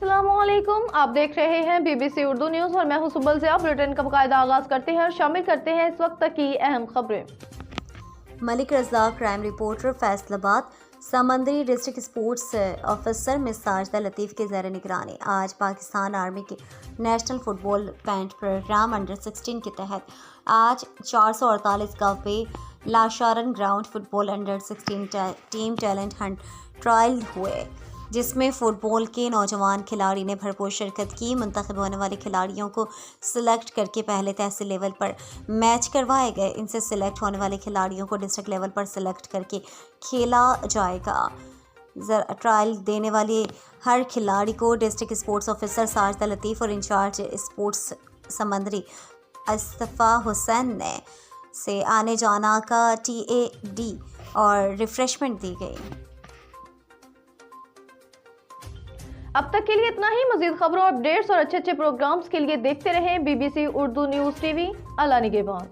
अस्सलामुअलैकुम, आप देख रहे हैं बीबीसी उर्दू न्यूज़ और मैं हूं सुबल ज़िया। बुलेटिन का बाकायदा आगाज़ करते हैं और शामिल करते हैं इस वक्त तक की अहम खबरें। Malik Razzaq crime reporter Faisalabad. Samundri district sports officer miss Sajida Latif के ज़ेर निगरानी आज पाकिस्तान आर्मी के national football camp program under 16 के तहत आज 448 गाँव पे Lasharan ground football under 16 team talent hunt trial हुए, जिसमें फुटबॉल के नौजवान खिलाड़ी ने भरपूर शिरकत की। मुंतखब होने वाले खिलाड़ियों को सिलेक्ट करके पहले तहसील लेवल पर मैच करवाए गए। इनसे सिलेक्ट होने वाले खिलाड़ियों को डिस्ट्रिक्ट लेवल पर सिलेक्ट करके खेला जाएगा। ट्रायल देने वाले हर खिलाड़ी को डिस्ट्रिक्ट स्पोर्ट्स ऑफिसर साजिदा लतीफ़ और इंचार्ज स्पोर्ट्स समंदरी अस्तफ़ा हुसैन ने से आने जाना का TAD और रिफ्रेशमेंट दी गई। अब तक के लिए इतना ही। मजीद खबरों, अपडेट्स और अच्छे प्रोग्राम्स के लिए देखते रहें बीबीसी उर्दू न्यूज़ TV। अल्लाह निगहबान।